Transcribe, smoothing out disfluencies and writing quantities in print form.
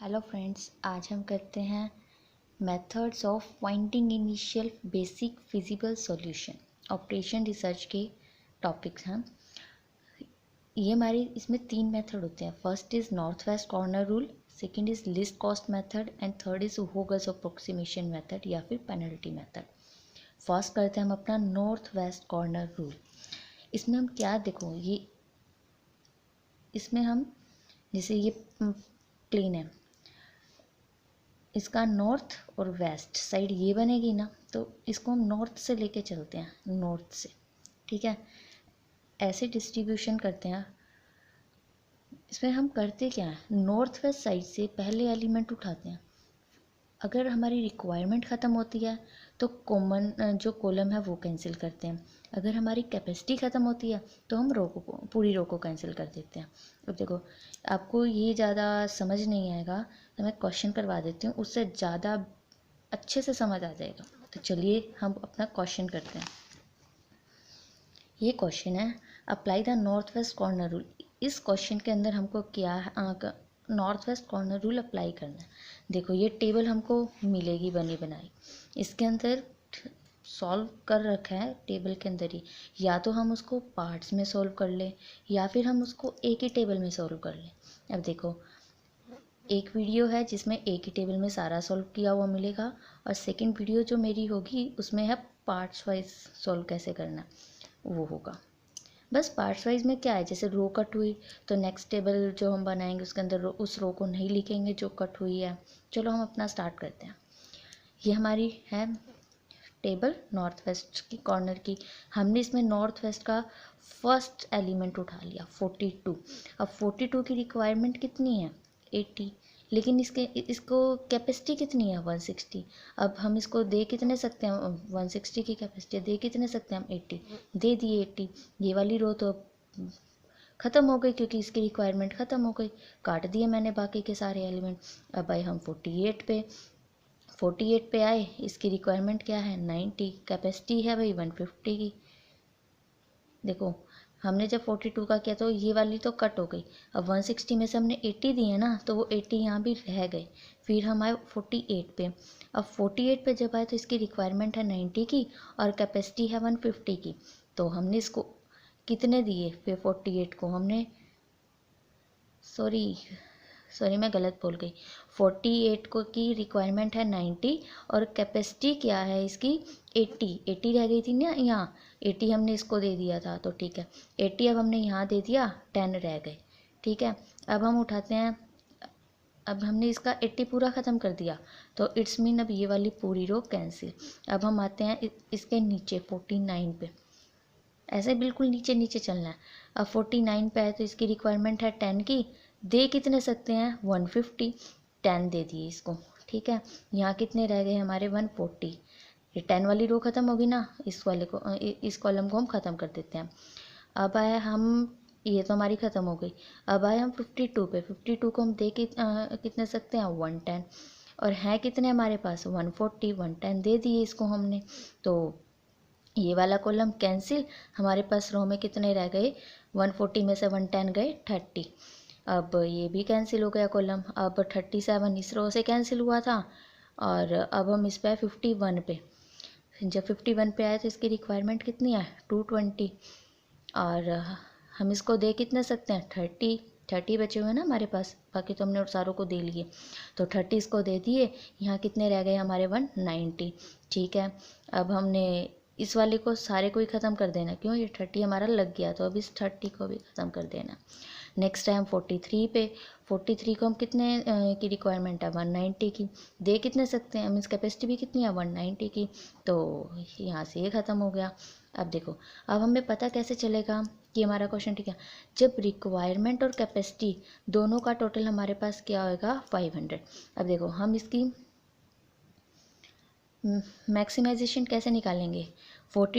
Hello friends, आज हम करते हैं methods of finding initial basic feasible solution. Operation research के टॉपिक्स हैं ये हमारी। इसमें 3 मेथड होते हैं। First is north west corner rule, second is least cost method and third is Vogel's approximation method या फिर पेनल्टी मेथड। फर्स्ट करते हैं हम अपना नॉर्थ वेस्ट कॉर्नर रूल। इसमें हम क्या देखो, ये इसमें हम जैसे ये प्लेन है, इसका नॉर्थ और वेस्ट साइड ये बनेगी ना, तो इसको हम नॉर्थ से लेके चलते हैं, नॉर्थ से, ठीक है। ऐसे डिस्ट्रीब्यूशन करते हैं। इसमें हम करते क्या है, नॉर्थ वेस्ट साइड से पहले एलिमेंट उठाते हैं। अगर हमारी रिक्वायरमेंट ख़त्म होती है तो कॉमन जो कॉलम है वो कैंसिल करते हैं। अगर हमारी कैपेसिटी ख़त्म होती है तो हम पूरी रो को कैंसिल कर देते हैं। अब देखो, आपको ये ज़्यादा समझ नहीं आएगा तो मैं क्वेश्चन करवा देती हूँ, उससे ज़्यादा अच्छे से समझ आ जाएगा। तो चलिए हम अपना क्वेश्चन करते हैं। ये क्वेश्चन है, apply the north west corner rule. इस क्वेश्चन के अंदर हमको क्या north west corner rule apply करना है। देखो, ये टेबल हमको मिलेगी बनी बनाई, इसके अंदर सॉल्व कर रखा है टेबल के अंदर ही। या तो हम उसको पार्ट्स में सॉल्व कर लें या फिर हम उसको एक ही टेबल में सॉल्व कर लें। अब देखो, एक वीडियो है जिसमें एक ही टेबल में सारा सॉल्व किया हुआ मिलेगा, और सेकंड वीडियो जो मेरी होगी उसमें है पार्ट्स वाइज सॉल्व कैसे करना, वो होगा। बस पार्ट्स वाइज में क्या है, जैसे रो कट हुई तो नेक्स्ट टेबल जो हम बनाएंगे उसके अंदर उस रो को नहीं लिखेंगे जो कट हुई है। चलो हम अपना स्टार्ट करते हैं। ये हमारी है टेबल नॉर्थ वेस्ट की कॉर्नर की। हमने इसमें नॉर्थ वेस्ट का फर्स्ट एलिमेंट उठा लिया 42। अब 42 की रिक्वायरमेंट कितनी है 80, लेकिन इसको कैपेसिटी कितनी है 160। अब हम इसको दे कितने सकते हैं, 160 की कैपेसिटी दे कितने सकते हैं हम 80, दे दिए 80। ये वाली रो तो ख़त्म हो गई क्योंकि इसकी रिक्वायरमेंट ख़त्म हो गई, काट दिए मैंने बाकी के सारे एलिमेंट। अब आए हम 48 पे आए, इसकी रिक्वायरमेंट क्या है 90, कैपेसिटी है भाई 150 की। देखो, हमने जब 42 का किया तो ये वाली तो कट हो गई। अब 160 में से हमने 80 दिए ना, तो वो 80 यहाँ भी रह गए। फिर हम आए 48 पे। अब 48 पे जब आए तो इसकी रिक्वायरमेंट है 90 की और कैपेसिटी है 150 की। तो हमने इसको कितने दिए, फिर 48 को हमने सॉरी मैं गलत बोल गई। 48 को की रिक्वायरमेंट है 90 और कैपेसिटी क्या है इसकी 80 रह गई थी ना यहाँ, 80 हमने इसको दे दिया था, तो ठीक है 80 अब हमने यहाँ दे दिया, 10 रह गए, ठीक है। अब हम उठाते हैं, अब हमने इसका 80 पूरा ख़त्म कर दिया, तो इट्स मीन अब ये वाली पूरी रो कैंसिल। अब हम आते हैं इसके नीचे 49 पे, ऐसे बिल्कुल नीचे नीचे चलना है। अब 49 पे है तो इसकी रिक्वायरमेंट है 10 की, दे कितने सकते हैं 150, 10 दे दिए इसको, ठीक है। यहाँ कितने रह गए हमारे 140। ये 10 वाली रो ख़त्म होगी ना, इस कॉलम को हम ख़त्म कर देते हैं। अब आया हम, ये तो हमारी ख़त्म हो गई। अब आए हम 52 पे, 52 को हम दे कितने सकते हैं 110, और हैं कितने हमारे पास 140, 110 दे दिए इसको हमने। तो ये वाला कॉलम कैंसिल, हमारे पास रो में कितने रह गए 140 में से 110 गए 30। अब ये भी कैंसिल हो गया कॉलम। अब 37 इस रो से कैंसिल हुआ था, और अब हम इस पे 51 पे। जब 51 पे आए तो इसकी रिक्वायरमेंट कितनी है 220, और हम इसको दे कितने सकते हैं 30 बचे हुए ना हमारे पास, बाकी तो हमने और सारों को दे लिए, तो 30 इसको दे दिए। यहाँ कितने रह गए हमारे 190, ठीक है। अब हमने इस वाले को सारे को ही ख़त्म कर देना, क्यों ये 30 हमारा लग गया, तो अब इस 30 को भी ख़त्म कर देना। नेक्स्ट है हम 43 पे, 43 को हम कितने की रिक्वायरमेंट है 190 की, दे कितने सकते हैं, मीन्स कैपेसिटी भी कितनी है 190 की, तो यहाँ से ये ख़त्म हो गया। अब देखो, अब हमें पता कैसे चलेगा कि हमारा क्वेश्चन ठीक है, जब रिक्वायरमेंट और कैपेसिटी दोनों का टोटल हमारे पास क्या होगा 500। अब देखो, हम इसकी मैक्सिमाइजेशन कैसे निकालेंगे, 40